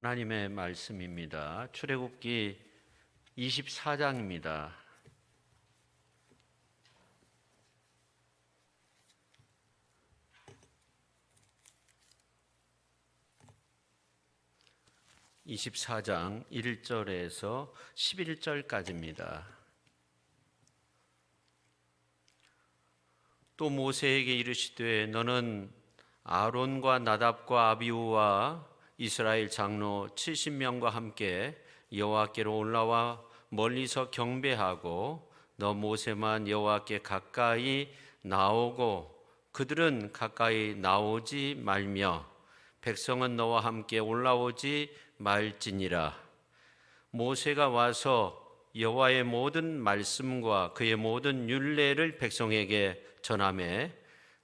하나님의 말씀입니다. 출애굽기 24장입니다. (24장) 1절에서 11절까지입니다. 또 모세에게 이르시되 너는 아론과 나답과 아비후와 이스라엘 장로 70명과 함께 여호와께로 올라와 멀리서 경배하고 너 모세만 여호와께 가까이 나오고 그들은 가까이 나오지 말며 백성은 너와 함께 올라오지 말지니라. 모세가 와서 여호와의 모든 말씀과 그의 모든 율례를 백성에게 전하매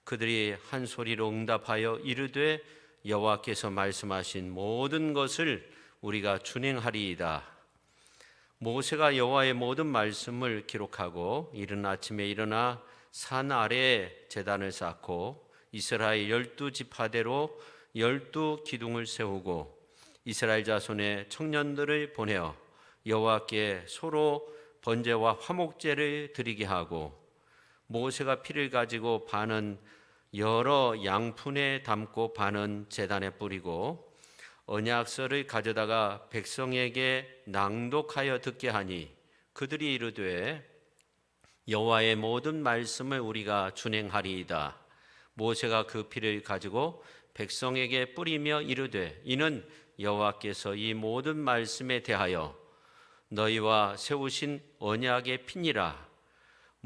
그들이 한 소리로 응답하여 이르되 여호와께서 말씀하신 모든 것을 우리가 준행하리이다. 모세가 여호와의 모든 말씀을 기록하고 이른 아침에 일어나 산 아래에 제단을 쌓고 이스라엘 12지파대로 12기둥을 세우고 이스라엘 자손의 청년들을 보내어 여호와께 서로 번제와 화목제를 드리게 하고 모세가 피를 가지고 반은 여러 양푼에 담고 반은 제단에 뿌리고 언약서를 가져다가 백성에게 낭독하여 듣게 하니 그들이 이르되 여호와의 모든 말씀을 우리가 준행하리이다. 모세가 그 피를 가지고 백성에게 뿌리며 이르되 이는 여호와께서 이 모든 말씀에 대하여 너희와 세우신 언약의 피니라.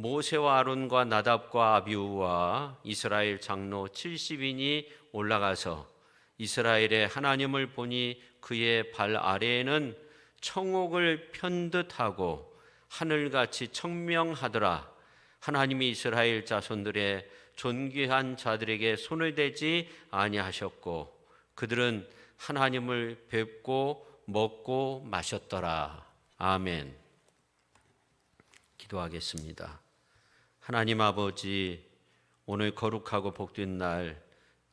모세와 아론과 나답과 아비후와 이스라엘 장로 70인이 올라가서 이스라엘의 하나님을 보니 그의 발 아래에는 청옥을 편듯하고 하늘같이 청명하더라. 하나님이 이스라엘 자손들의 존귀한 자들에게 손을 대지 아니하셨고 그들은 하나님을 뵙고 먹고 마셨더라. 아멘. 기도하겠습니다. 하나님 아버지, 오늘 거룩하고 복된 날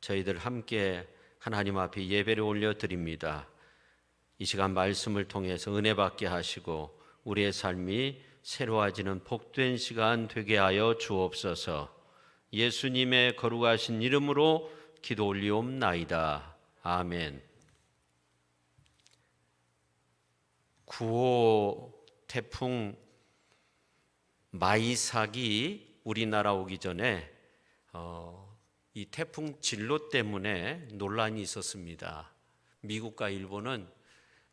저희들 함께 하나님 앞에 예배를 올려드립니다. 이 시간 말씀을 통해서 은혜 받게 하시고 우리의 삶이 새로워지는 복된 시간 되게 하여 주옵소서. 예수님의 거룩하신 이름으로 기도 올리옵나이다. 아멘. 9호 태풍 마이삭이 우리나라 오기 전에 이 태풍 진로 때문에 논란이 있었습니다. 미국과 일본은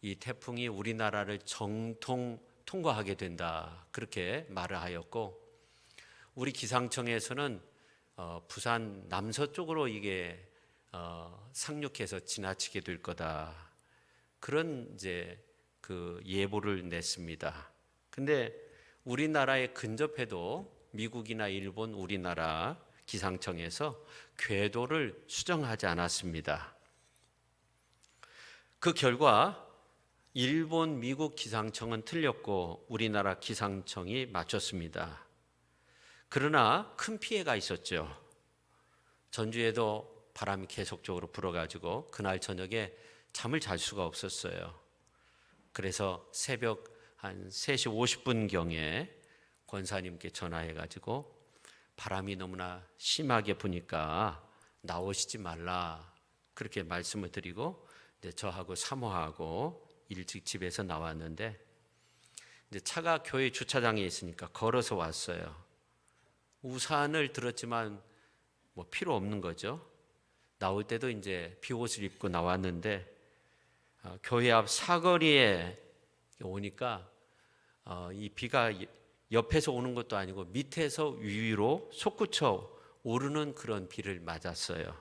이 태풍이 우리나라를 정통 통과하게 된다 그렇게 말을 하였고 우리 기상청에서는 부산 남서쪽으로 이게 상륙해서 지나치게 될 거다 그런 이제 그 예보를 냈습니다. 근데 우리나라에 근접해도 미국이나 일본, 우리나라 기상청에서 궤도를 수정하지 않았습니다. 그 결과 일본, 미국 기상청은 틀렸고 우리나라 기상청이 맞췄습니다. 그러나 큰 피해가 있었죠. 전주에도 바람이 계속적으로 불어가지고 그날 저녁에 잠을 잘 수가 없었어요. 그래서 새벽 한 3시 50분경에 권사님께 전화해가지고 바람이 너무나 심하게 부니까 나오시지 말라 그렇게 말씀을 드리고 이제 저하고 사모하고 일찍 집에서 나왔는데 이제 차가 교회 주차장에 있으니까 걸어서 왔어요. 우산을 들었지만 뭐 필요 없는 거죠. 나올 때도 이제 비옷을 입고 나왔는데 교회 앞 사거리에 오니까 이 비가 옆에서 오는 것도 아니고 밑에서 위로 솟구쳐 오르는 그런 비를 맞았어요.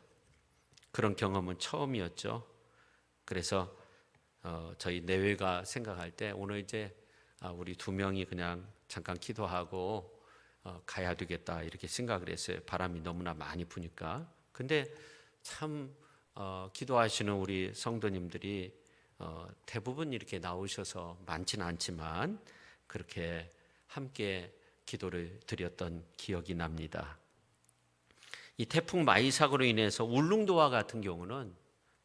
그런 경험은 처음이었죠. 그래서 저희 내외가 생각할 때 오늘 이제 우리 2명이 그냥 잠깐 기도하고 가야 되겠다 이렇게 생각을 했어요. 바람이 너무나 많이 부니까. 근데 참 기도하시는 우리 성도님들이 대부분 이렇게 나오셔서 많지는 않지만 그렇게 함께 기도를 드렸던 기억이 납니다. 이 태풍 마이삭으로 인해서 울릉도와 같은 경우는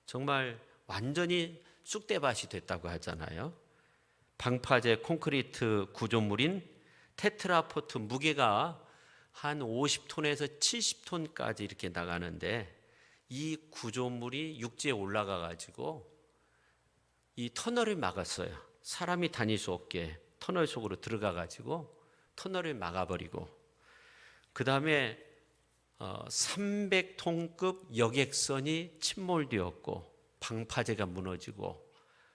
정말 완전히 쑥대밭이 됐다고 하잖아요. 방파제 콘크리트 구조물인 테트라포트 무게가 한 50톤에서 70톤까지 이렇게 나가는데 이 구조물이 육지에 올라가 가지고 이 터널을 막았어요. 사람이 다닐 수 없게 터널 속으로 들어가 가지고 터널을 막아버리고, 그 다음에 300톤급 여객선이 침몰되었고 방파제가 무너지고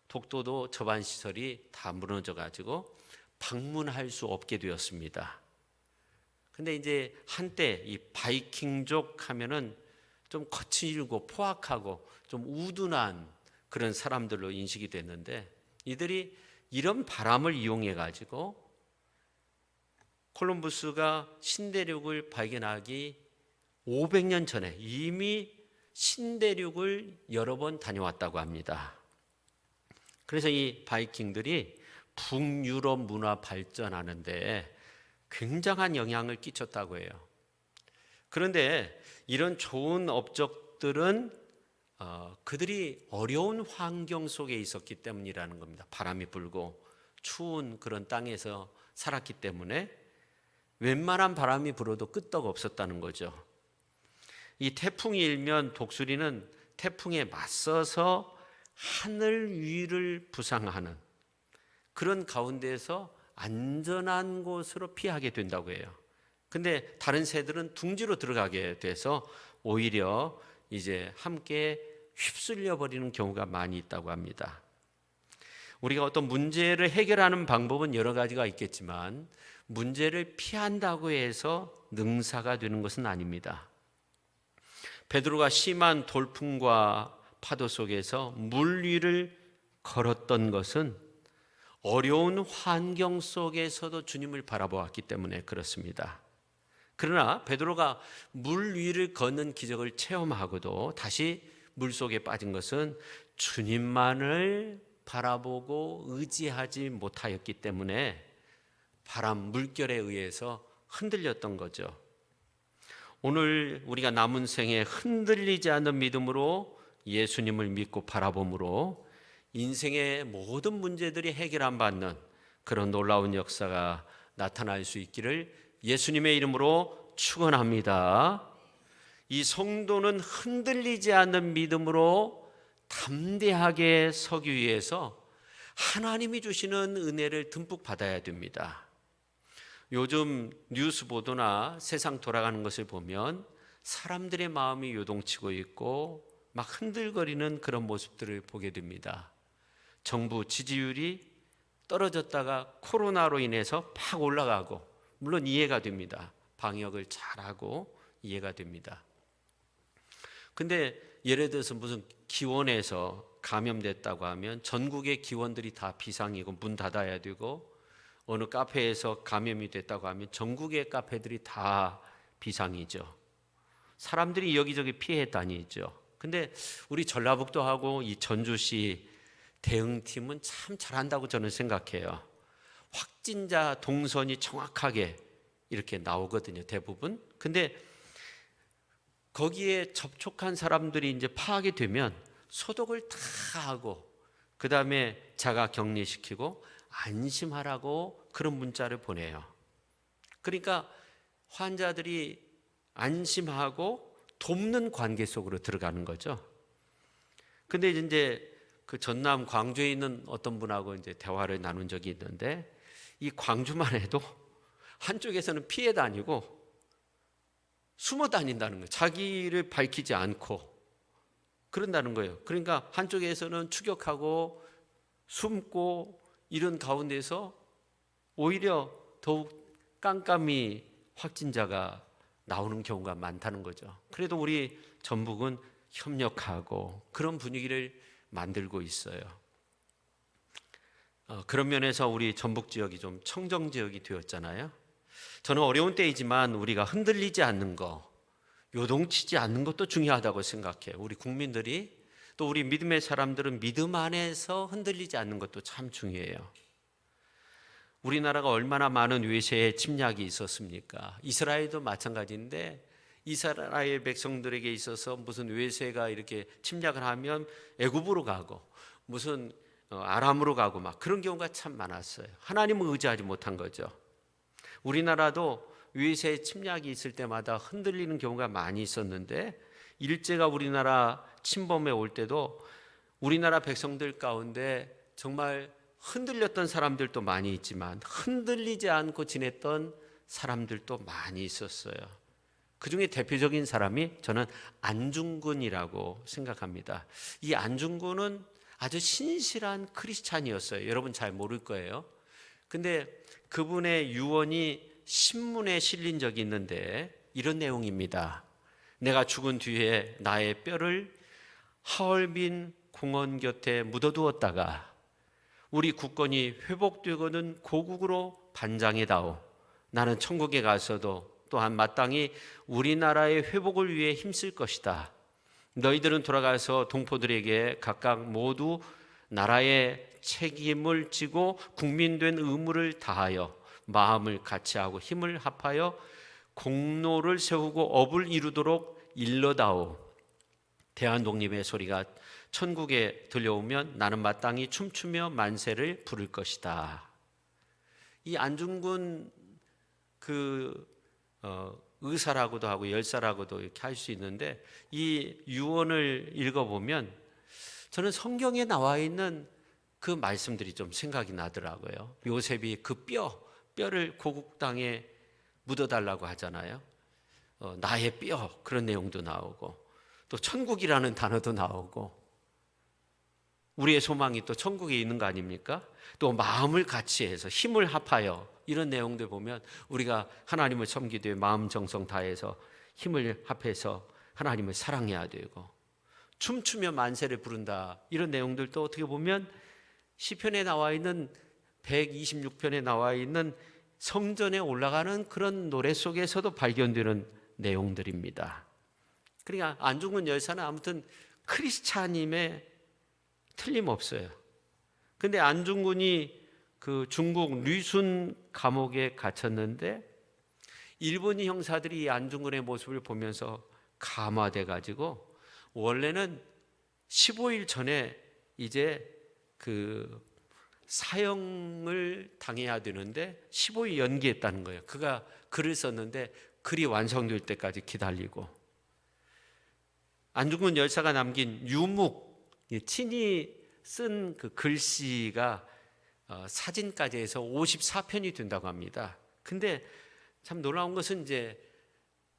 독도도 저반시설이 다 무너져 가지고 방문할 수 없게 되었습니다. 근데 이제 한때 이 바이킹족 하면은 좀 거칠고 포악하고 좀 우둔한 그런 사람들로 인식이 됐는데, 이들이 이런 바람을 이용해 가지고 콜럼부스가 신대륙을 발견하기 500년 전에 이미 신대륙을 여러 번 다녀왔다고 합니다. 그래서 이 바이킹들이 북유럽 문화 발전하는데 굉장한 영향을 끼쳤다고 해요. 그런데 이런 좋은 업적들은 그들이 어려운 환경 속에 있었기 때문이라는 겁니다. 바람이 불고 추운 그런 땅에서 살았기 때문에 웬만한 바람이 불어도 끄떡 없었다는 거죠. 이 태풍이 일면 독수리는 태풍에 맞서서 하늘 위를 부상하는 그런 가운데에서 안전한 곳으로 피하게 된다고 해요. 근데 다른 새들은 둥지로 들어가게 돼서 오히려 이제 함께 휩쓸려 버리는 경우가 많이 있다고 합니다. 우리가 어떤 문제를 해결하는 방법은 여러 가지가 있겠지만 문제를 피한다고 해서 능사가 되는 것은 아닙니다. 베드로가 심한 돌풍과 파도 속에서 물 위를 걸었던 것은 어려운 환경 속에서도 주님을 바라보았기 때문에 그렇습니다. 그러나 베드로가 물 위를 걷는 기적을 체험하고도 다시 물속에 빠진 것은 주님만을 바라보고 의지하지 못하였기 때문에 바람, 물결에 의해서 흔들렸던 거죠. 오늘 우리가 남은 생에 흔들리지 않는 믿음으로 예수님을 믿고 바라봄으로 인생의 모든 문제들이 해결 안 받는 그런 놀라운 역사가 나타날 수 있기를 예수님의 이름으로 축원합니다. 이 성도는 흔들리지 않는 믿음으로 담대하게 서기 위해서 하나님이 주시는 은혜를 듬뿍 받아야 됩니다. 요즘 뉴스 보도나 세상 돌아가는 것을 보면 사람들의 마음이 요동치고 있고 막 흔들거리는 그런 모습들을 보게 됩니다. 정부 지지율이 떨어졌다가 코로나로 인해서 팍 올라가고, 물론 이해가 됩니다. 방역을 잘하고 이해가 됩니다. 근데 예를 들어서 무슨 기원에서 감염됐다고 하면 전국의 기원들이 다 비상이고 문 닫아야 되고, 어느 카페에서 감염이 됐다고 하면 전국의 카페들이 다 비상이죠. 사람들이 여기저기 피해 다니죠. 근데 우리 전라북도하고 이 전주시 대응팀은 참 잘한다고 저는 생각해요. 확진자 동선이 정확하게 이렇게 나오거든요, 대부분. 근데 거기에 접촉한 사람들이 이제 파악이 되면 소독을 다 하고 그 다음에 자가 격리시키고 안심하라고 그런 문자를 보내요. 그러니까 환자들이 안심하고 돕는 관계 속으로 들어가는 거죠. 근데 이제 그 전남 광주에 있는 어떤 분하고 이제 대화를 나눈 적이 있는데, 이 광주만 해도 한쪽에서는 피해 다니고 숨어 다닌다는 거예요. 자기를 밝히지 않고 그런다는 거예요. 그러니까 한쪽에서는 추격하고 숨고 이런 가운데서 오히려 더욱 깜깜이 확진자가 나오는 경우가 많다는 거죠. 그래도 우리 전북은 협력하고 그런 분위기를 만들고 있어요. 그런 면에서 우리 전북 지역이 좀 청정 지역이 되었잖아요. 저는 어려운 때이지만 우리가 흔들리지 않는 거, 요동치지 않는 것도 중요하다고 생각해요. 우리 국민들이, 또 우리 믿음의 사람들은 믿음 안에서 흔들리지 않는 것도 참 중요해요. 우리나라가 얼마나 많은 외세의 침략이 있었습니까? 이스라엘도 마찬가지인데 이스라엘 백성들에게 있어서 무슨 외세가 이렇게 침략을 하면 애굽으로 가고, 무슨 아람으로 가고 막 그런 경우가 참 많았어요. 하나님을 의지하지 못한 거죠. 우리나라도 외세 침략이 있을 때마다 흔들리는 경우가 많이 있었는데, 일제가 우리나라 침범해 올 때도 우리나라 백성들 가운데 정말 흔들렸던 사람들도 많이 있지만 흔들리지 않고 지냈던 사람들도 많이 있었어요. 그 중에 대표적인 사람이 저는 안중근이라고 생각합니다. 이 안중근은 아주 신실한 크리스찬이었어요. 여러분 잘 모를 거예요. 근데 그분의 유언이 신문에 실린 적이 있는데 이런 내용입니다. 내가 죽은 뒤에 나의 뼈를 하얼빈 공원 곁에 묻어두었다가 우리 국권이 회복되고는 고국으로 반장이다오. 나는 천국에 가서도 또한 마땅히 우리나라의 회복을 위해 힘쓸 것이다. 너희들은 돌아가서 동포들에게 각각 모두 나라의 책임을 지고 국민된 의무를 다하여 마음을 같이하고 힘을 합하여 공로를 세우고 업을 이루도록 일러다오. 대한독립의 소리가 천국에 들려오면 나는 마땅히 춤추며 만세를 부를 것이다. 이 안중근 의사라고도 하고 열사라고도 이렇게 할 수 있는데, 이 유언을 읽어보면 저는 성경에 나와 있는 그 말씀들이 좀 생각이 나더라고요. 요셉이 그 뼈를 고국 땅에 묻어달라고 하잖아요. 나의 뼈, 그런 내용도 나오고 또 천국이라는 단어도 나오고, 우리의 소망이 또 천국에 있는 거 아닙니까? 또 마음을 같이 해서 힘을 합하여, 이런 내용들 보면 우리가 하나님을 섬기기 위해 마음 정성 다해서 힘을 합해서 하나님을 사랑해야 되고, 춤추며 만세를 부른다, 이런 내용들도 어떻게 보면 시편에 나와 있는 126편에 나와 있는 성전에 올라가는 그런 노래 속에서도 발견되는 내용들입니다. 그러니까 안중근 열사는 아무튼 크리스찬임에 틀림없어요. 근데 안중근이 그 중국 류순 감옥에 갇혔는데 일본인 형사들이 이 안중근의 모습을 보면서 감화돼 가지고 원래는 15일 전에 이제 그 사형을 당해야 되는데 15일 연기했다는 거예요. 그가 글을 썼는데 글이 완성될 때까지 기다리고, 안중근 열사가 남긴 유묵, 친히 쓴 그 글씨가 사진까지 해서 54편이 된다고 합니다. 근데 참 놀라운 것은 이제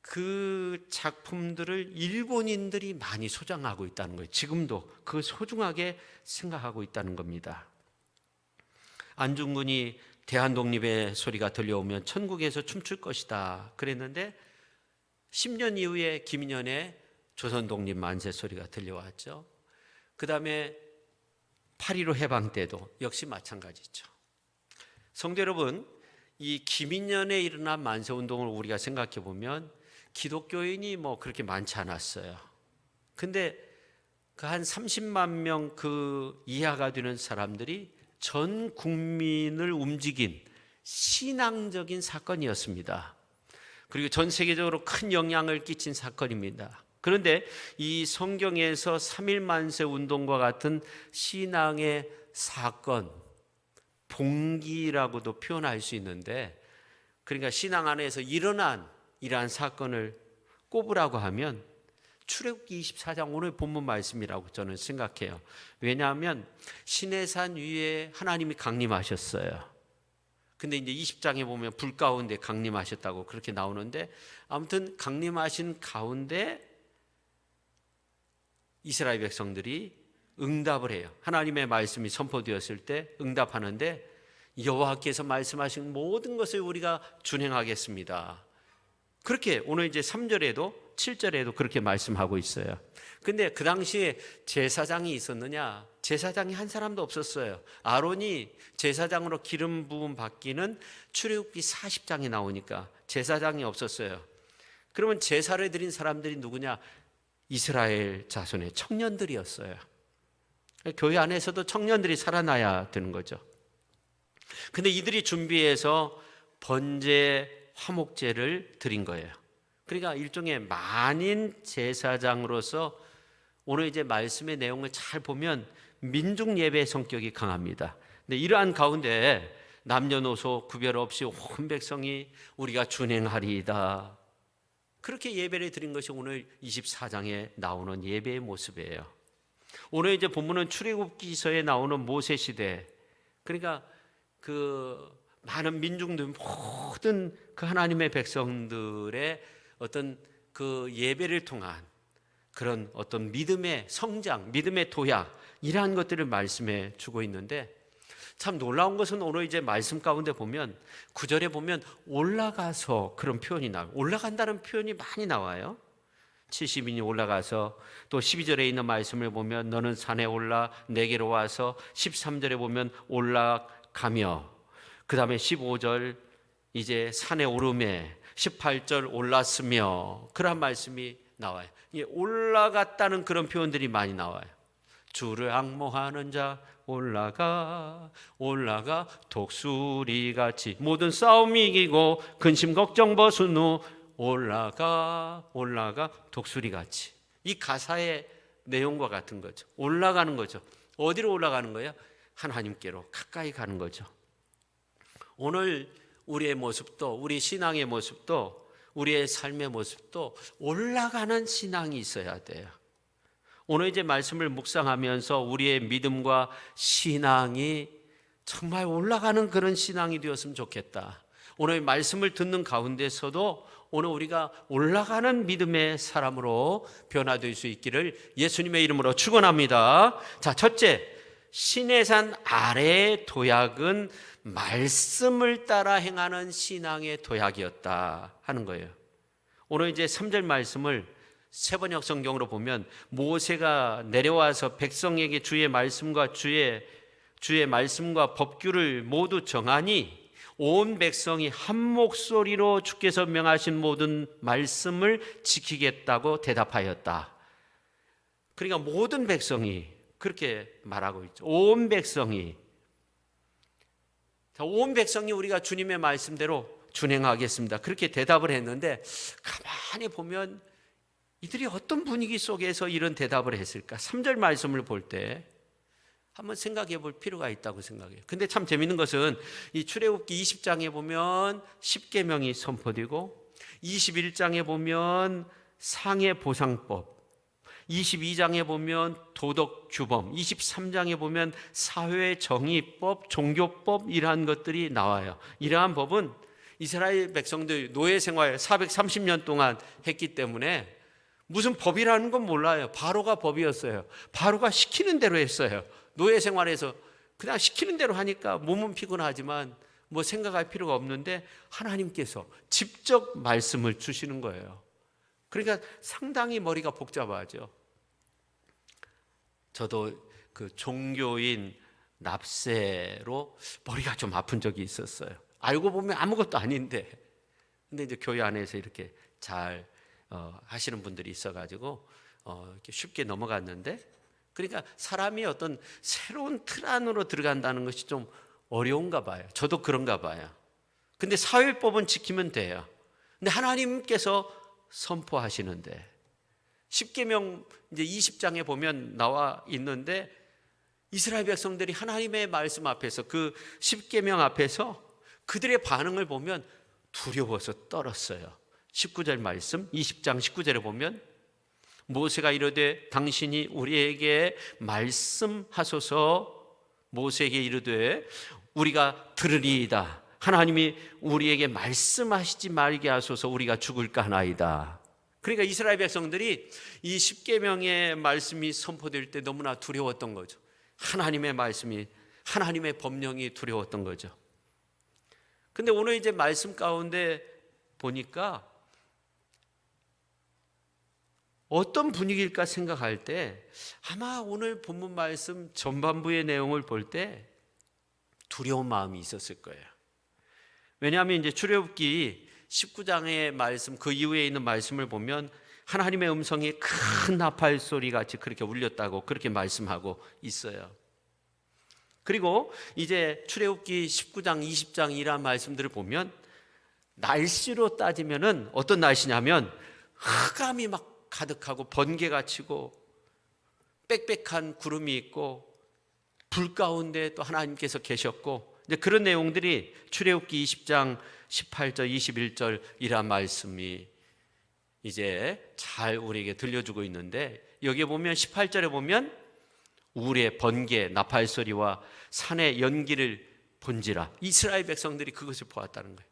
그 작품들을 일본인들이 많이 소장하고 있다는 거예요. 지금도 그 소중하게 생각하고 있다는 겁니다. 안중근이 대한독립의 소리가 들려오면 천국에서 춤출 것이다 그랬는데 10년 이후에 김인현의 조선독립 만세 소리가 들려왔죠. 그 다음에 8.15 해방 때도 역시 마찬가지죠. 성도 여러분, 이 김인현에 일어난 만세운동을 우리가 생각해 보면 기독교인이 뭐 그렇게 많지 않았어요. 근데 그 한 30만 명 그 이하가 되는 사람들이 전 국민을 움직인 신앙적인 사건이었습니다. 그리고 전 세계적으로 큰 영향을 끼친 사건입니다. 그런데 이 성경에서 3.1 만세 운동과 같은 신앙의 사건, 봉기라고도 표현할 수 있는데, 그러니까 신앙 안에서 일어난 이러한 사건을 꼽으라고 하면 출애굽기 24장 오늘 본문 말씀이라고 저는 생각해요. 왜냐하면 시내산 위에 하나님이 강림하셨어요. 근데 이제 20장에 보면 불 가운데 강림하셨다고 그렇게 나오는데, 아무튼 강림하신 가운데 이스라엘 백성들이 응답을 해요. 하나님의 말씀이 선포되었을 때 응답하는데, 여호와께서 말씀하신 모든 것을 우리가 준행하겠습니다. 그렇게 오늘 이제 3절에도 7절에도 그렇게 말씀하고 있어요. 근데 그 당시에 제사장이 있었느냐? 제사장이 한 사람도 없었어요. 아론이 제사장으로 기름 부음 받기는 출애굽기 40장에 나오니까 제사장이 없었어요. 그러면 제사를 드린 사람들이 누구냐? 이스라엘 자손의 청년들이었어요. 교회 안에서도 청년들이 살아나야 되는 거죠. 근데 이들이 준비해서 번제 화목제를 드린 거예요. 그러니까 일종의 만인 제사장으로서 오늘 이제 말씀의 내용을 잘 보면 민중 예배 성격이 강합니다. 근데 이러한 가운데 남녀노소 구별 없이 온 백성이 우리가 준행하리이다, 그렇게 예배를 드린 것이 오늘 24장에 나오는 예배의 모습이에요. 오늘 이제 본문은 출애굽기서에 나오는 모세 시대, 그러니까 그 많은 민중들, 모든 그 하나님의 백성들의 어떤 그 예배를 통한 그런 어떤 믿음의 성장, 믿음의 도약, 이러한 것들을 말씀해 주고 있는데, 참 놀라운 것은 오늘 이제 말씀 가운데 보면 9절에 보면 올라가서 그런 표현이 나와요. 올라간다는 표현이 많이 나와요. 70인이 올라가서, 또 12절에 있는 말씀을 보면 너는 산에 올라 내게로 와서, 13절에 보면 올라가며, 그 다음에 15절 이제 산에 오르매, 18절 올랐으며, 그런 말씀이 나와요. 올라갔다는 그런 표현들이 많이 나와요. 주를 앙모하는 자 올라가 올라가 독수리같이 모든 싸움 이기고 근심 걱정 벗은 후 올라가 올라가 독수리같이. 이 가사의 내용과 같은 거죠. 올라가는 거죠. 어디로 올라가는 거예요? 하나님께로 가까이 가는 거죠. 오늘 우리의 모습도, 우리 신앙의 모습도, 우리의 삶의 모습도 올라가는 신앙이 있어야 돼요. 오늘 이제 말씀을 묵상하면서 우리의 믿음과 신앙이 정말 올라가는 그런 신앙이 되었으면 좋겠다. 오늘 말씀을 듣는 가운데서도 오늘 우리가 올라가는 믿음의 사람으로 변화될 수 있기를 예수님의 이름으로 축원합니다. 자, 첫째, 시내산 아래의 도약은 말씀을 따라 행하는 신앙의 도약이었다 하는 거예요. 오늘 이제 3절 말씀을 세번역 성경으로 보면 모세가 내려와서 백성에게 주의 말씀과 주의 말씀과 법규를 모두 정하니 온 백성이 한 목소리로 주께서 명하신 모든 말씀을 지키겠다고 대답하였다. 그러니까 모든 백성이 그렇게 말하고 있죠. 온 백성이. 온 백성이 우리가 주님의 말씀대로 준행하겠습니다, 그렇게 대답을 했는데, 가만히 보면 이들이 어떤 분위기 속에서 이런 대답을 했을까? 3절 말씀을 볼 때 한번 생각해 볼 필요가 있다고 생각해요. 근데 참 재밌는 것은 이 출애굽기 20장에 보면 십계명이 선포되고, 21장에 보면 상해 보상법, 22장에 보면 도덕 규범, 23장에 보면 사회 정의법, 종교법, 이러한 것들이 나와요. 이러한 법은 이스라엘 백성들 노예 생활 430년 동안 했기 때문에 무슨 법이라는 건 몰라요. 바로가 법이었어요. 바로가 시키는 대로 했어요. 노예 생활에서 그냥 시키는 대로 하니까 몸은 피곤하지만 뭐 생각할 필요가 없는데 하나님께서 직접 말씀을 주시는 거예요. 그러니까 상당히 머리가 복잡하죠. 저도 그 종교인 납세로 머리가 좀 아픈 적이 있었어요. 알고 보면 아무것도 아닌데, 근데 이제 교회 안에서 이렇게 잘 하시는 분들이 있어가지고 이렇게 쉽게 넘어갔는데, 그러니까 사람이 어떤 새로운 틀 안으로 들어간다는 것이 좀 어려운가 봐요. 저도 그런가 봐요. 근데 사회법은 지키면 돼요. 근데 하나님께서 선포하시는데, 십계명 이제 20장에 보면 나와 있는데, 이스라엘 백성들이 하나님의 말씀 앞에서, 그 십계명 앞에서 그들의 반응을 보면 두려워서 떨었어요. 19절 말씀, 20장 19절에 보면 모세가 이르되 당신이 우리에게 말씀하소서. 모세에게 이르되 우리가 들으리이다. 하나님이 우리에게 말씀하시지 말게 하소서. 우리가 죽을까 하나이다. 그러니까 이스라엘 백성들이 이 십계명의 말씀이 선포될 때 너무나 두려웠던 거죠. 하나님의 말씀이, 하나님의 법령이 두려웠던 거죠. 근데 오늘 이제 말씀 가운데 보니까 어떤 분위기일까 생각할 때 아마 오늘 본문 말씀 전반부의 내용을 볼 때 두려운 마음이 있었을 거예요. 왜냐하면 이제 출애굽기 19장의 말씀, 그 이후에 있는 말씀을 보면 하나님의 음성이 큰 나팔 소리 같이 그렇게 울렸다고 그렇게 말씀하고 있어요. 그리고 이제 출애굽기 19장, 20장 이란 말씀들을 보면 날씨로 따지면은 어떤 날씨냐면 흑암이 막 가득하고 번개가 치고 빽빽한 구름이 있고 불 가운데 또 하나님께서 계셨고, 이제 그런 내용들이 출애굽기 20장 18절 21절이란 말씀이 이제 잘 우리에게 들려주고 있는데, 여기에 보면 18절에 보면 우레 번개 나팔 소리와 산의 연기를 본지라, 이스라엘 백성들이 그것을 보았다는 거예요.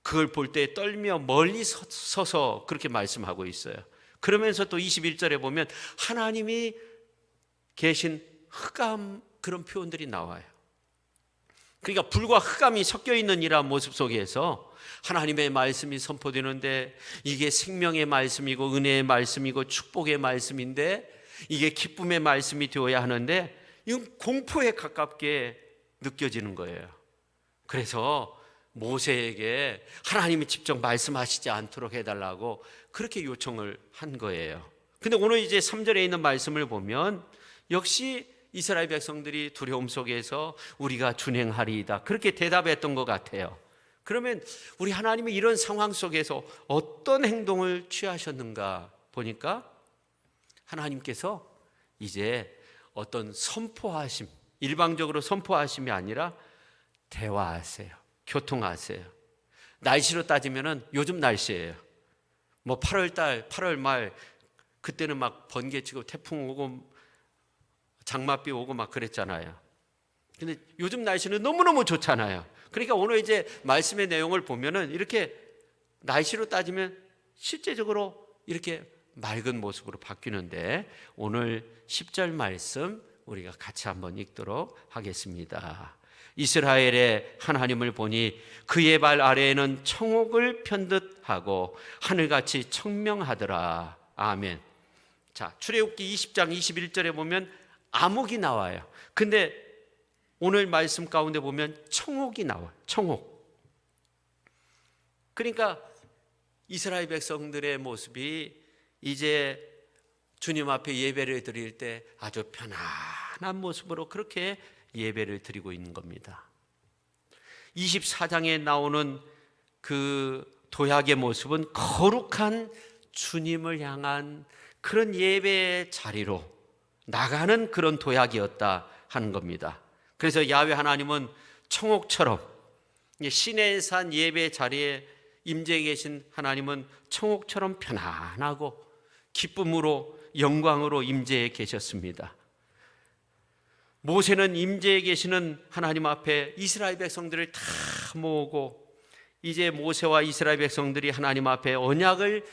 그걸 볼 때 떨며 멀리 서서 그렇게 말씀하고 있어요. 그러면서 또 21절에 보면 하나님이 계신 흑암, 그런 표현들이 나와요. 그러니까 불과 흑암이 섞여 있는 이러한 모습 속에서 하나님의 말씀이 선포되는데, 이게 생명의 말씀이고 은혜의 말씀이고 축복의 말씀인데, 이게 기쁨의 말씀이 되어야 하는데 이건 공포에 가깝게 느껴지는 거예요. 그래서 모세에게 하나님이 직접 말씀하시지 않도록 해달라고 그렇게 요청을 한 거예요. 근데 오늘 이제 3절에 있는 말씀을 보면 역시 이스라엘 백성들이 두려움 속에서 우리가 준행하리이다, 그렇게 대답했던 것 같아요. 그러면 우리 하나님이 이런 상황 속에서 어떤 행동을 취하셨는가 보니까, 하나님께서 이제 어떤 선포하심, 일방적으로 선포하심이 아니라 대화하세요. 교통하세요. 날씨로 따지면은 요즘 날씨예요. 뭐 8월 달, 8월 말, 그때는 막 번개 치고 태풍 오고 장맛비 오고 막 그랬잖아요. 근데 요즘 날씨는 너무너무 좋잖아요. 그러니까 오늘 이제 말씀의 내용을 보면은 이렇게 날씨로 따지면 실제적으로 이렇게 맑은 모습으로 바뀌는데, 오늘 10절 말씀 우리가 같이 한번 읽도록 하겠습니다. 이스라엘의 하나님을 보니 그의 발 아래에는 청옥을 편듯하고 하늘같이 청명하더라. 아멘. 자, 출애굽기 20장 21절에 보면 암흑이 나와요. 근데 오늘 말씀 가운데 보면 청옥이 나와요. 청옥. 그러니까 이스라엘 백성들의 모습이 이제 주님 앞에 예배를 드릴 때 아주 편안한 모습으로 그렇게 예배를 드리고 있는 겁니다. 24장에 나오는 그 도약의 모습은 거룩한 주님을 향한 그런 예배의 자리로 나가는 그런 도약이었다 하는 겁니다. 그래서 야훼 하나님은 청옥처럼, 시내에 산 예배 자리에 임재해 계신 하나님은 청옥처럼 편안하고 기쁨으로 영광으로 임재해 계셨습니다. 모세는 임재해 계시는 하나님 앞에 이스라엘 백성들을 다 모으고, 이제 모세와 이스라엘 백성들이 하나님 앞에 언약을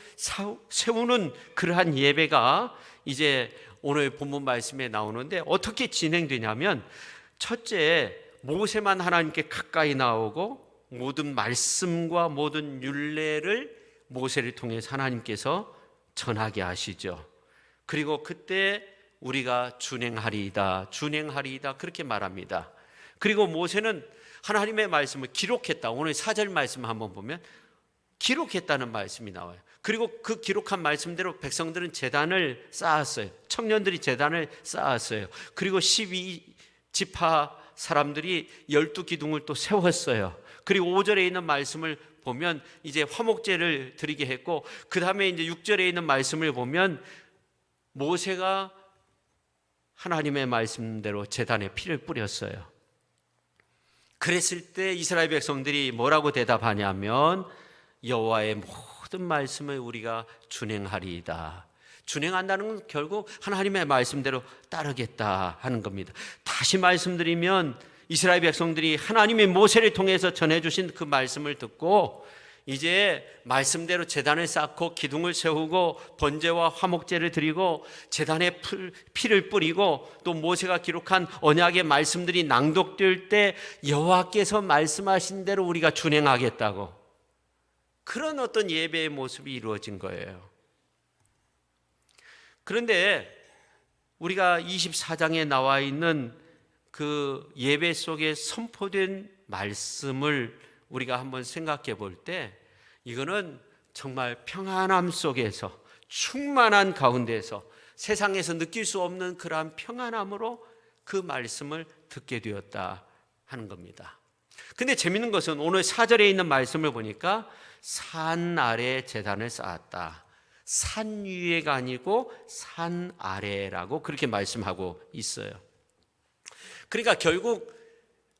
세우는 그러한 예배가 이제 오늘 본문 말씀에 나오는데, 어떻게 진행되냐면, 첫째, 모세만 하나님께 가까이 나오고 모든 말씀과 모든 율례를 모세를 통해서 하나님께서 전하게 하시죠. 그리고 그때 우리가 준행하리이다, 준행하리이다 그렇게 말합니다. 그리고 모세는 하나님의 말씀을 기록했다. 오늘 4절 말씀 한번 보면 기록했다는 말씀이 나와요. 그리고 그 기록한 말씀대로 백성들은 제단을 쌓았어요. 청년들이 제단을 쌓았어요. 그리고 12지파 사람들이 12기둥을 또 세웠어요. 그리고 5절에 있는 말씀을 보면 이제 화목제를 드리게 했고, 그 다음에 이제 6절에 있는 말씀을 보면 모세가 하나님의 말씀대로 제단에 피를 뿌렸어요. 그랬을 때 이스라엘 백성들이 뭐라고 대답하냐면, 여호와의 모든 말씀을 우리가 준행하리이다. 준행한다는 건 결국 하나님의 말씀대로 따르겠다 하는 겁니다. 다시 말씀드리면 이스라엘 백성들이 하나님의 모세를 통해서 전해주신 그 말씀을 듣고 이제 말씀대로 제단을 쌓고 기둥을 세우고 번제와 화목제를 드리고 제단에 피를 뿌리고 또 모세가 기록한 언약의 말씀들이 낭독될 때 여호와께서 말씀하신 대로 우리가 준행하겠다고, 그런 어떤 예배의 모습이 이루어진 거예요. 그런데 우리가 24장에 나와 있는 그 예배 속에 선포된 말씀을 우리가 한번 생각해 볼 때, 이거는 정말 평안함 속에서, 충만한 가운데서, 세상에서 느낄 수 없는 그러한 평안함으로 그 말씀을 듣게 되었다 하는 겁니다. 근데 재밌는 것은 오늘 4절에 있는 말씀을 보니까 산 아래 제단을 쌓았다. 산 위에가 아니고 산 아래라고 그렇게 말씀하고 있어요. 그러니까 결국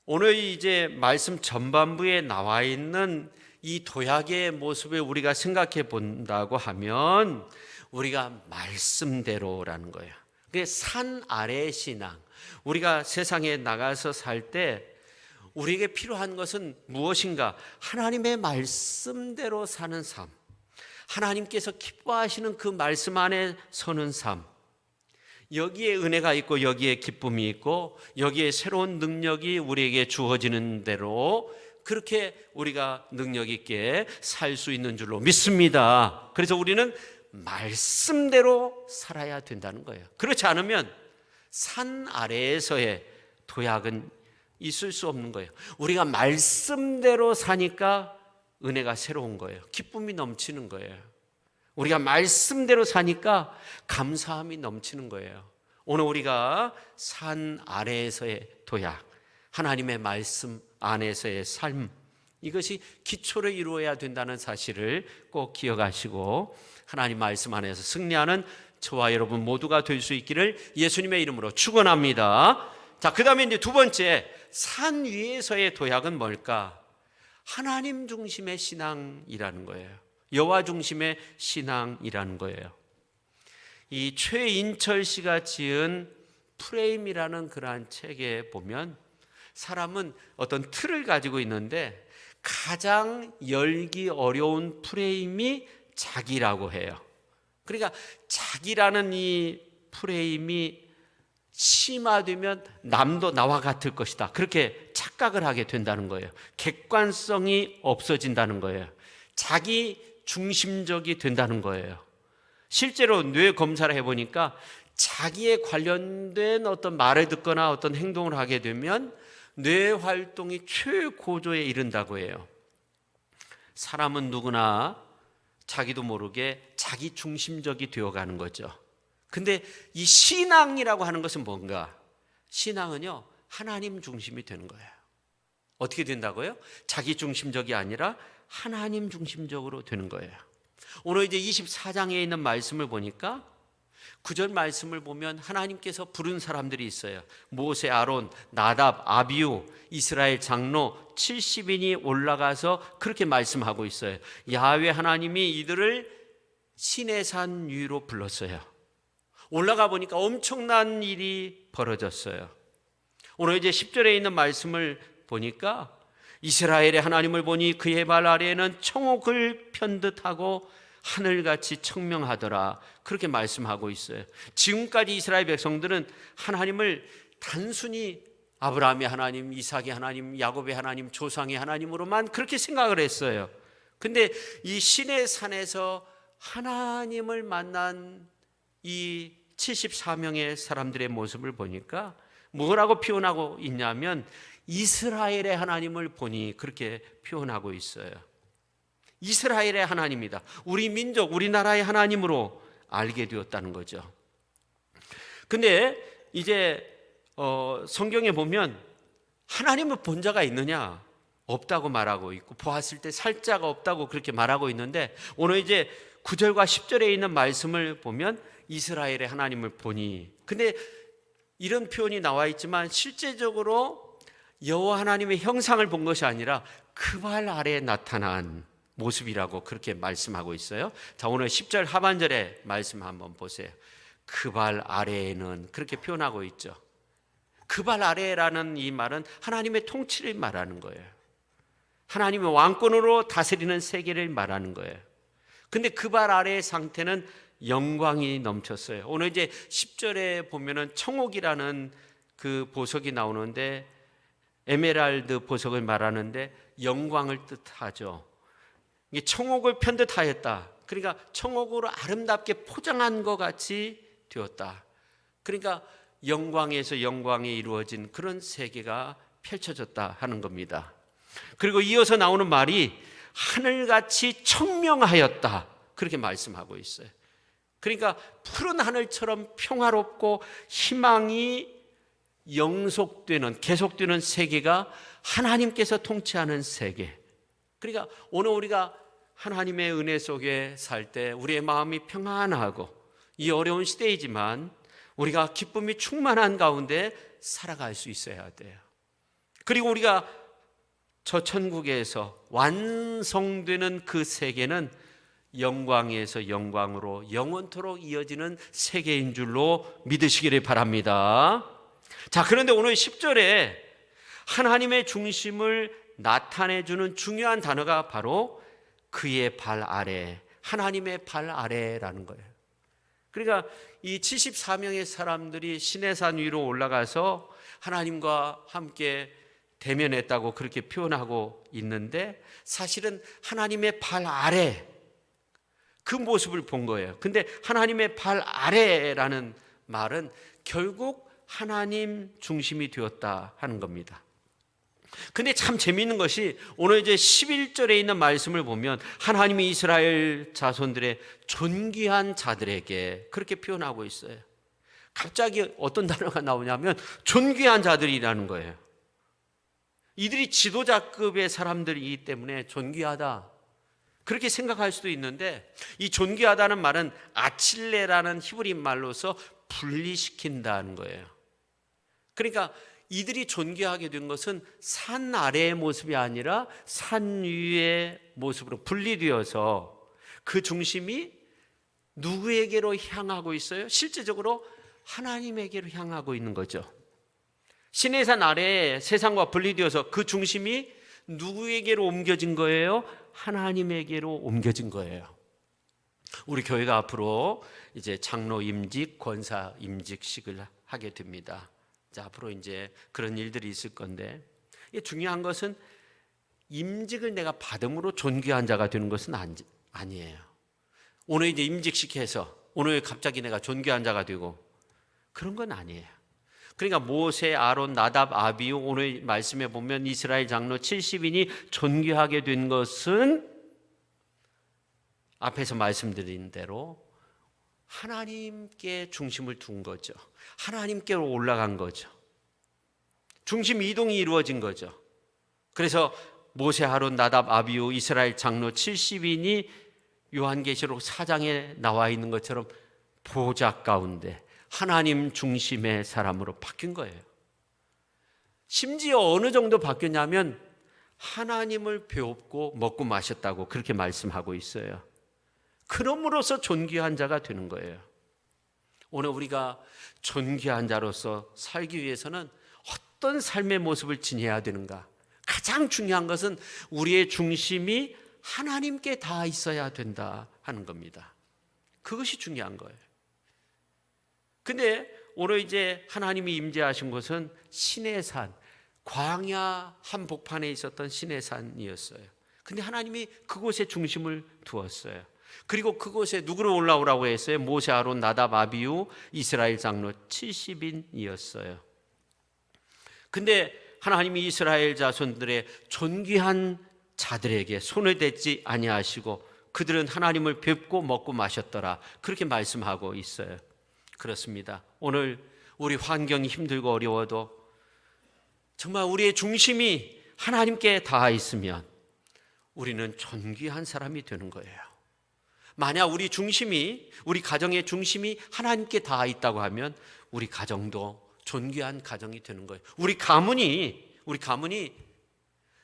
오늘 이제 말씀 전반부에 나와 있는 이 도약의 모습을 우리가 생각해 본다고 하면 우리가 말씀대로라는 거예요. 그게 산 아래의 신앙. 우리가 세상에 나가서 살 때 우리에게 필요한 것은 무엇인가? 하나님의 말씀대로 사는 삶. 하나님께서 기뻐하시는 그 말씀 안에 서는 삶. 여기에 은혜가 있고 여기에 기쁨이 있고 여기에 새로운 능력이 우리에게 주어지는 대로 그렇게 우리가 능력 있게 살 수 있는 줄로 믿습니다. 그래서 우리는 말씀대로 살아야 된다는 거예요. 그렇지 않으면 산 아래에서의 도약은 있을 수 없는 거예요. 우리가 말씀대로 사니까 은혜가 새로운 거예요. 기쁨이 넘치는 거예요. 우리가 말씀대로 사니까 감사함이 넘치는 거예요. 오늘 우리가 산 아래에서의 도약, 하나님의 말씀 안에서의 삶, 이것이 기초를 이루어야 된다는 사실을 꼭 기억하시고 하나님 말씀 안에서 승리하는 저와 여러분 모두가 될 수 있기를 예수님의 이름으로 축원합니다. 자, 그 다음에 이제 두 번째, 산 위에서의 도약은 뭘까? 하나님 중심의 신앙이라는 거예요. 여호와 중심의 신앙이라는 거예요. 이 최인철 씨가 지은 프레임이라는 그러한 책에 보면 사람은 어떤 틀을 가지고 있는데 가장 열기 어려운 프레임이 자기라고 해요. 그러니까 자기라는 이 프레임이 심화되면 남도 나와 같을 것이다. 그렇게 착각을 하게 된다는 거예요. 객관성이 없어진다는 거예요. 자기 중심적이 된다는 거예요. 실제로 뇌 검사를 해보니까 자기에 관련된 어떤 말을 듣거나 어떤 행동을 하게 되면 뇌 활동이 최고조에 이른다고 해요. 사람은 누구나 자기도 모르게 자기 중심적이 되어가는 거죠. 근데 이 신앙이라고 하는 것은 뭔가? 신앙은요, 하나님 중심이 되는 거예요. 어떻게 된다고요? 자기 중심적이 아니라 하나님 중심적으로 되는 거예요. 오늘 이제 24장에 있는 말씀을 보니까 9절 말씀을 보면 하나님께서 부른 사람들이 있어요. 모세, 아론, 나답, 아비후, 이스라엘 장로 70인이 올라가서 그렇게 말씀하고 있어요. 야훼 하나님이 이들을 시내산 위로 불렀어요. 올라가 보니까 엄청난 일이 벌어졌어요. 오늘 이제 10절에 있는 말씀을 보니까 이스라엘의 하나님을 보니 그의 발 아래에는 청옥을 편듯하고 하늘같이 청명하더라. 그렇게 말씀하고 있어요. 지금까지 이스라엘 백성들은 하나님을 단순히 아브라함의 하나님, 이삭의 하나님, 야곱의 하나님, 조상의 하나님으로만 그렇게 생각을 했어요. 근데 이 시내 산에서 하나님을 만난 이 74명의 사람들의 모습을 보니까 뭐라고 표현하고 있냐면 이스라엘의 하나님을 보니 그렇게 표현하고 있어요. 이스라엘의 하나님이다. 우리 민족, 우리나라의 하나님으로 알게 되었다는 거죠. 근데 이제 성경에 보면 하나님을 본 자가 있느냐? 없다고 말하고 있고 보았을 때 살 자가 없다고 그렇게 말하고 있는데 오늘 이제 9절과 10절에 있는 말씀을 보면 이스라엘의 하나님을 보니, 근데 이런 표현이 나와 있지만 실제적으로 여호와 하나님의 형상을 본 것이 아니라 그 발 아래에 나타난 모습이라고 그렇게 말씀하고 있어요. 자, 오늘 10절 하반절에 말씀 한번 보세요. 그 발 아래에는 그렇게 표현하고 있죠. 그 발 아래라는 이 말은 하나님의 통치를 말하는 거예요. 하나님의 왕권으로 다스리는 세계를 말하는 거예요. 근데 그 발 아래의 상태는 영광이 넘쳤어요. 오늘 이제 10절에 보면은 청옥이라는 그 보석이 나오는데 에메랄드 보석을 말하는데 영광을 뜻하죠. 이게 청옥을 편듯하였다. 그러니까 청옥으로 아름답게 포장한 것 같이 되었다. 그러니까 영광에서 영광이 이루어진 그런 세계가 펼쳐졌다 하는 겁니다. 그리고 이어서 나오는 말이 하늘같이 청명하였다. 그렇게 말씀하고 있어요. 그러니까 푸른 하늘처럼 평화롭고 희망이 영속되는, 계속되는 세계가 하나님께서 통치하는 세계. 그러니까 오늘 우리가 하나님의 은혜 속에 살 때 우리의 마음이 평안하고 이 어려운 시대이지만 우리가 기쁨이 충만한 가운데 살아갈 수 있어야 돼요. 그리고 우리가 저 천국에서 완성되는 그 세계는 영광에서 영광으로 영원토록 이어지는 세계인 줄로 믿으시기를 바랍니다. 자, 그런데 오늘 10절에 하나님의 중심을 나타내주는 중요한 단어가 바로 그의 발 아래, 하나님의 발 아래라는 거예요. 그러니까 이 74명의 사람들이 시내산 위로 올라가서 하나님과 함께 대면했다고 그렇게 표현하고 있는데, 사실은 하나님의 발 아래 그 모습을 본 거예요. 근데 하나님의 발 아래라는 말은 결국 하나님 중심이 되었다 하는 겁니다. 근데 참 재미있는 것이 오늘 이제 11절에 있는 말씀을 보면 하나님이 이스라엘 자손들의 존귀한 자들에게 그렇게 표현하고 있어요. 갑자기 어떤 단어가 나오냐면 존귀한 자들이라는 거예요. 이들이 지도자급의 사람들이기 때문에 존귀하다, 그렇게 생각할 수도 있는데, 이 존귀하다는 말은 아칠레라는 히브리 말로서 분리시킨다는 거예요. 그러니까 이들이 존귀하게 된 것은 산 아래의 모습이 아니라 산 위의 모습으로 분리되어서 그 중심이 누구에게로 향하고 있어요? 실제적으로 하나님에게로 향하고 있는 거죠. 시내산 아래에 세상과 분리되어서 그 중심이 누구에게로 옮겨진 거예요? 하나님에게로 옮겨진 거예요. 우리 교회가 앞으로 이제 장로 임직, 권사 임직식을 하게 됩니다. 자, 앞으로 이제 그런 일들이 있을 건데, 중요한 것은 임직을 내가 받음으로 존귀한 자가 되는 것은 아니에요. 오늘 이제 임직식해서 오늘 갑자기 내가 존귀한 자가 되고 그런 건 아니에요. 그러니까 모세, 아론, 나답, 아비후, 오늘 말씀에 보면 이스라엘 장로 70인이 존귀하게 된 것은 앞에서 말씀드린 대로 하나님께 중심을 둔 거죠. 하나님께로 올라간 거죠. 중심 이동이 이루어진 거죠. 그래서 모세, 아론, 나답, 아비후, 이스라엘 장로 70인이 요한계시록 4장에 나와 있는 것처럼 보좌 가운데 하나님 중심의 사람으로 바뀐 거예요. 심지어 어느 정도 바뀌었냐면 하나님을 배웠고 먹고 마셨다고 그렇게 말씀하고 있어요. 그럼으로써 존귀한 자가 되는 거예요. 오늘 우리가 존귀한 자로서 살기 위해서는 어떤 삶의 모습을 지녀야 되는가? 가장 중요한 것은 우리의 중심이 하나님께 닿아 있어야 된다 하는 겁니다. 그것이 중요한 거예요. 근데 오늘 이제 하나님이 임재하신 곳은 시내산, 광야 한복판에 있었던 시내산이었어요. 근데 하나님이 그곳에 중심을 두었어요. 그리고 그곳에 누구를 올라오라고 했어요? 모세, 아론, 나답, 아비후, 이스라엘 장로 70인이었어요. 근데 하나님이 이스라엘 자손들의 존귀한 자들에게 손을 댔지 아니하시고 그들은 하나님을 뵙고 먹고 마셨더라, 그렇게 말씀하고 있어요. 그렇습니다. 오늘 우리 환경이 힘들고 어려워도 정말 우리의 중심이 하나님께 닿아 있으면 우리는 존귀한 사람이 되는 거예요. 만약 우리 중심이, 우리 가정의 중심이 하나님께 닿아 있다고 하면 우리 가정도 존귀한 가정이 되는 거예요. 우리 가문이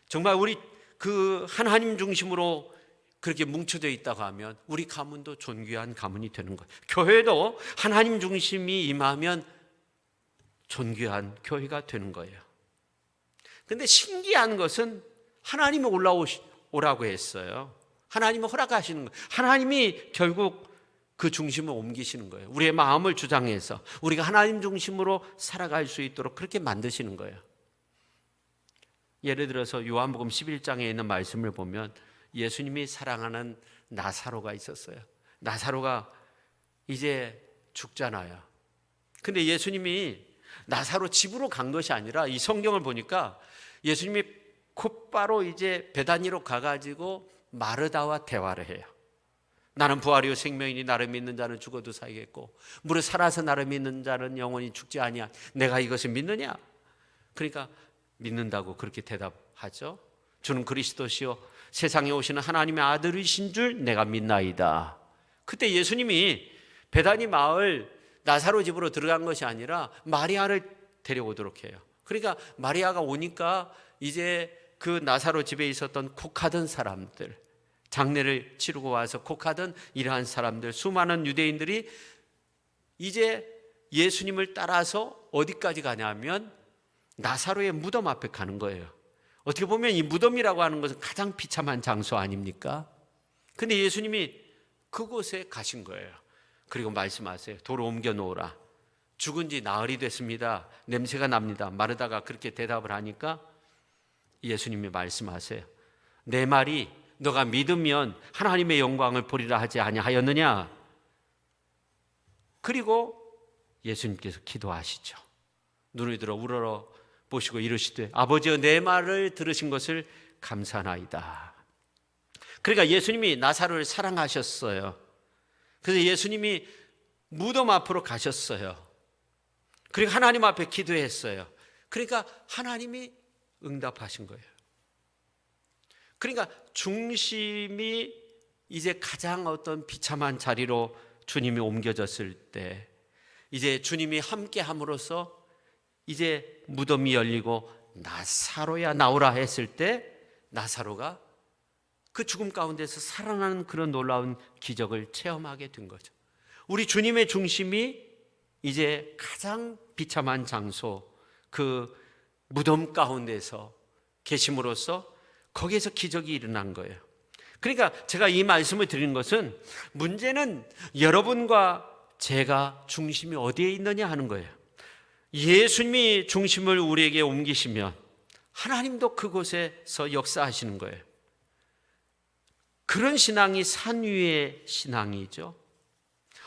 정말 우리 그 하나님 중심으로 그렇게 뭉쳐져 있다고 하면 우리 가문도 존귀한 가문이 되는 거예요. 교회도 하나님 중심이 임하면 존귀한 교회가 되는 거예요. 그런데 신기한 것은 하나님이 올라오라고 했어요. 하나님은 허락하시는 거예요. 하나님이 결국 그 중심을 옮기시는 거예요. 우리의 마음을 주장해서 우리가 하나님 중심으로 살아갈 수 있도록 그렇게 만드시는 거예요. 예를 들어서 요한복음 11장에 있는 말씀을 보면 예수님이 사랑하는 나사로가 있었어요. 나사로가 이제 죽잖아요. 근데 예수님이 나사로 집으로 간 것이 아니라 이 성경을 보니까 예수님이 곧바로 이제 베다니로 가가지고 마르다와 대화를 해요. 나는 부활이요 생명이니 나를 믿는 자는 죽어도 살겠고 무릇 살아서 나를 믿는 자는 영원히 죽지 아니하. 내가 이것을 믿느냐? 그러니까 믿는다고 그렇게 대답하죠. 주는 그리스도시요 세상에 오시는 하나님의 아들이신 줄 내가 믿나이다. 그때 예수님이 베다니 마을 나사로 집으로 들어간 것이 아니라 마리아를 데려오도록 해요. 그러니까 마리아가 오니까 이제 그 나사로 집에 있었던 곡하던 사람들, 장례를 치르고 와서 곡하던 이러한 사람들, 수많은 유대인들이 이제 예수님을 따라서 어디까지 가냐면 나사로의 무덤 앞에 가는 거예요. 어떻게 보면 이 무덤이라고 하는 것은 가장 비참한 장소 아닙니까? 근데 예수님이 그곳에 가신 거예요. 그리고 말씀하세요. 돌을 옮겨 놓으라. 죽은 지 나흘이 됐습니다. 냄새가 납니다. 마르다가 그렇게 대답을 하니까 예수님이 말씀하세요. 내 말이 너가 믿으면 하나님의 영광을 보리라 하지 아니하였느냐? 그리고 예수님께서 기도하시죠. 눈을 들어 우러러 보시고 이르시되 아버지여 내 말을 들으신 것을 감사하나이다. 그러니까 예수님이 나사로를 사랑하셨어요. 그래서 예수님이 무덤 앞으로 가셨어요. 그리고 하나님 앞에 기도했어요. 그러니까 하나님이 응답하신 거예요. 그러니까 중심이 이제 가장 어떤 비참한 자리로 주님이 옮겨졌을 때 이제 주님이 함께 함으로써 이제 무덤이 열리고 나사로야 나오라 했을 때 나사로가 그 죽음 가운데서 살아나는 그런 놀라운 기적을 체험하게 된 거죠. 우리 주님의 중심이 이제 가장 비참한 장소 그 무덤 가운데서 계심으로써 거기에서 기적이 일어난 거예요. 그러니까 제가 이 말씀을 드리는 것은 문제는 여러분과 제가 중심이 어디에 있느냐 하는 거예요. 예수님이 중심을 우리에게 옮기시면 하나님도 그곳에서 역사하시는 거예요. 그런 신앙이 산 위의 신앙이죠.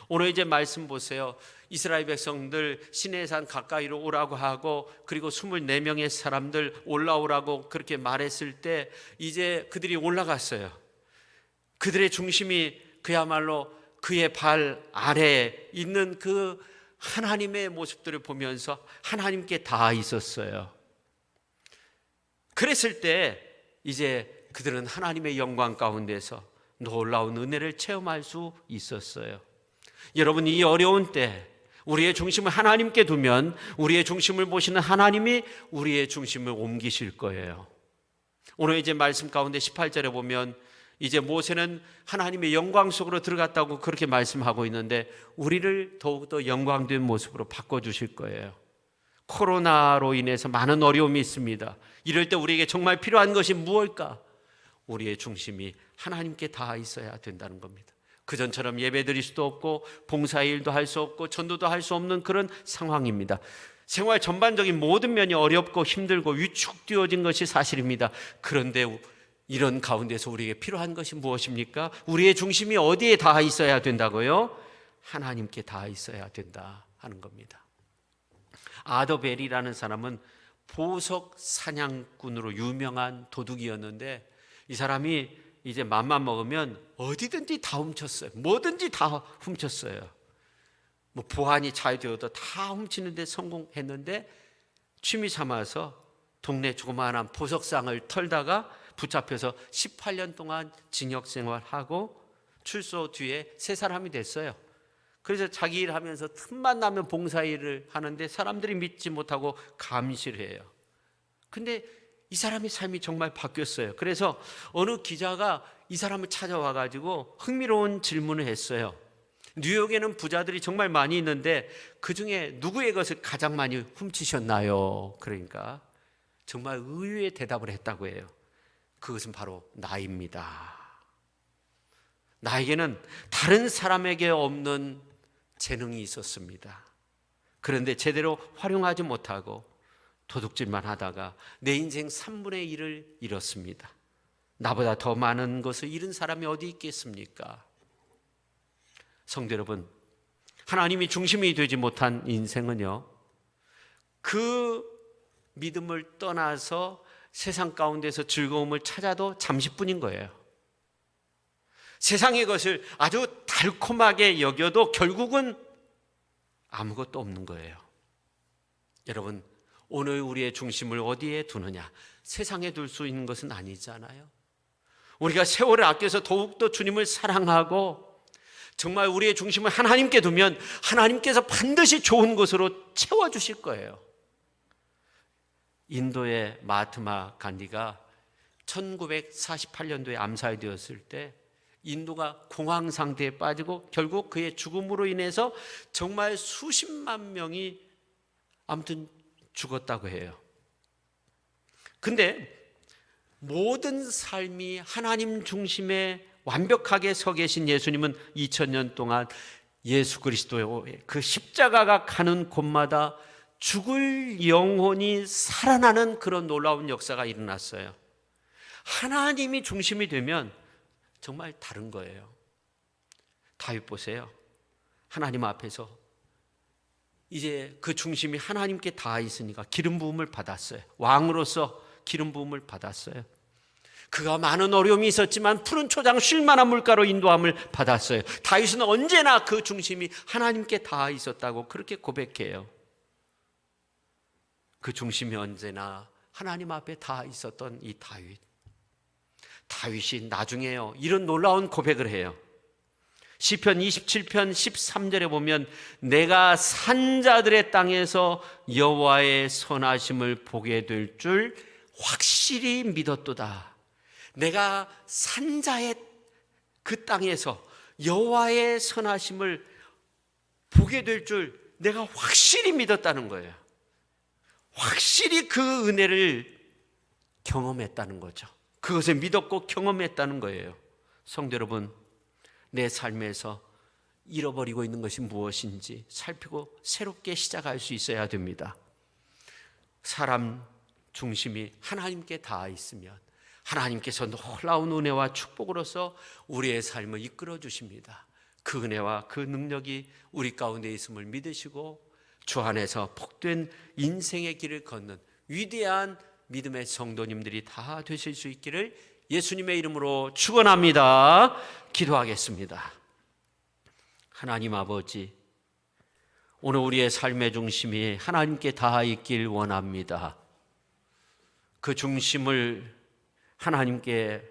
오늘 이제 말씀 보세요. 이스라엘 백성들 시내산 가까이로 오라고 하고 그리고 24명의 사람들 올라오라고 그렇게 말했을 때 이제 그들이 올라갔어요. 그들의 중심이 그야말로 그의 발 아래에 있는 그 하나님의 모습들을 보면서 하나님께 닿아 있었어요. 그랬을 때 이제 그들은 하나님의 영광 가운데서 놀라운 은혜를 체험할 수 있었어요. 여러분, 이 어려운 때 우리의 중심을 하나님께 두면 우리의 중심을 보시는 하나님이 우리의 중심을 옮기실 거예요. 오늘 이제 말씀 가운데 18절에 보면 이제 모세는 하나님의 영광 속으로 들어갔다고 그렇게 말씀하고 있는데 우리를 더욱더 영광된 모습으로 바꿔주실 거예요. 코로나로 인해서 많은 어려움이 있습니다. 이럴 때 우리에게 정말 필요한 것이 무엇일까? 우리의 중심이 하나님께 닿아 있어야 된다는 겁니다. 그전처럼 예배 드릴 수도 없고 봉사일도 할 수 없고 전도도 할 수 없는 그런 상황입니다. 생활 전반적인 모든 면이 어렵고 힘들고 위축되어진 것이 사실입니다. 그런데 이런 가운데서 우리에게 필요한 것이 무엇입니까? 우리의 중심이 어디에 닿아 있어야 된다고요? 하나님께 닿아 있어야 된다 하는 겁니다. 아더벨이라는 사람은 보석 사냥꾼으로 유명한 도둑이었는데 이 사람이 이제 맘만 먹으면 어디든지 다 훔쳤어요. 뭐든지 다 훔쳤어요. 뭐 보안이 잘 되어도 다 훔치는데 성공했는데 취미 삼아서 동네 조그마한 보석상을 털다가 붙잡혀서 18년 동안 징역 생활하고 출소 뒤에 새 사람이 됐어요. 그래서 자기 일하면서 틈만 나면 봉사일을 하는데 사람들이 믿지 못하고 감시를 해요. 근데 이 사람의 삶이 정말 바뀌었어요. 그래서 어느 기자가 이 사람을 찾아와 가지고 흥미로운 질문을 했어요. 뉴욕에는 부자들이 정말 많이 있는데 그중에 누구의 것을 가장 많이 훔치셨나요? 그러니까 정말 의외의 대답을 했다고 해요. 그것은 바로 나입니다. 나에게는 다른 사람에게 없는 재능이 있었습니다. 그런데 제대로 활용하지 못하고 도둑질만 하다가 내 인생 3분의 1을 잃었습니다. 나보다 더 많은 것을 잃은 사람이 어디 있겠습니까? 성도 여러분, 하나님이 중심이 되지 못한 인생은요, 그 믿음을 떠나서 세상 가운데서 즐거움을 찾아도 잠시뿐인 거예요. 세상의 것을 아주 달콤하게 여겨도 결국은 아무것도 없는 거예요. 여러분, 오늘 우리의 중심을 어디에 두느냐? 세상에 둘 수 있는 것은 아니잖아요. 우리가 세월을 아껴서 더욱더 주님을 사랑하고 정말 우리의 중심을 하나님께 두면 하나님께서 반드시 좋은 것으로 채워주실 거예요. 인도의 마하트마 간디가 1948년도에 암살되었을 때 인도가 공황 상태에 빠지고 결국 그의 죽음으로 인해서 정말 수십만 명이 아무튼 죽었다고 해요. 근데 모든 삶이 하나님 중심에 완벽하게 서 계신 예수님은 2000년 동안 예수 그리스도의 그 십자가가 가는 곳마다 죽을 영혼이 살아나는 그런 놀라운 역사가 일어났어요. 하나님이 중심이 되면 정말 다른 거예요. 다윗 보세요. 하나님 앞에서 이제 그 중심이 하나님께 닿아 있으니까 기름 부음을 받았어요. 왕으로서 기름 부음을 받았어요. 그가 많은 어려움이 있었지만 푸른 초장 쉴 만한 물가로 인도함을 받았어요. 다윗은 언제나 그 중심이 하나님께 닿아 있었다고 그렇게 고백해요. 그 중심이 언제나 하나님 앞에 닿아 있었던 이 다윗이 나중에요 이런 놀라운 고백을 해요. 시편 27편 13절에 보면 내가 산자들의 땅에서 여호와의 선하심을 보게 될 줄 확실히 믿었도다. 내가 산자의 그 땅에서 여호와의 선하심을 보게 될 줄 내가 확실히 믿었다는 거예요. 확실히 그 은혜를 경험했다는 거죠. 그것을 믿었고 경험했다는 거예요. 성도 여러분, 내 삶에서 잃어버리고 있는 것이 무엇인지 살피고 새롭게 시작할 수 있어야 됩니다. 사람 중심이 하나님께 닿아 있으면 하나님께서 놀라운 은혜와 축복으로서 우리의 삶을 이끌어 주십니다. 그 은혜와 그 능력이 우리 가운데 있음을 믿으시고 주 안에서 복된 인생의 길을 걷는 위대한 믿음의 성도님들이 다 되실 수 있기를 예수님의 이름으로 축원합니다. 기도하겠습니다. 하나님 아버지, 오늘 우리의 삶의 중심이 하나님께 닿아 있길 원합니다. 그 중심을 하나님께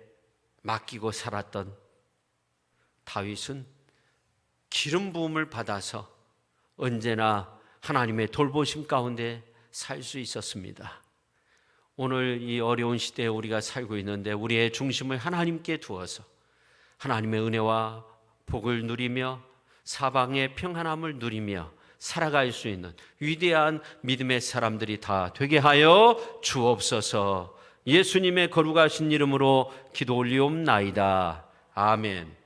맡기고 살았던 다윗은 기름 부음을 받아서 언제나 하나님의 돌보심 가운데 살 수 있었습니다. 오늘 이 어려운 시대에 우리가 살고 있는데 우리의 중심을 하나님께 두어서 하나님의 은혜와 복을 누리며 사방의 평안함을 누리며 살아갈 수 있는 위대한 믿음의 사람들이 다 되게 하여 주옵소서. 예수님의 거룩하신 이름으로 기도 올리옵나이다. 아멘.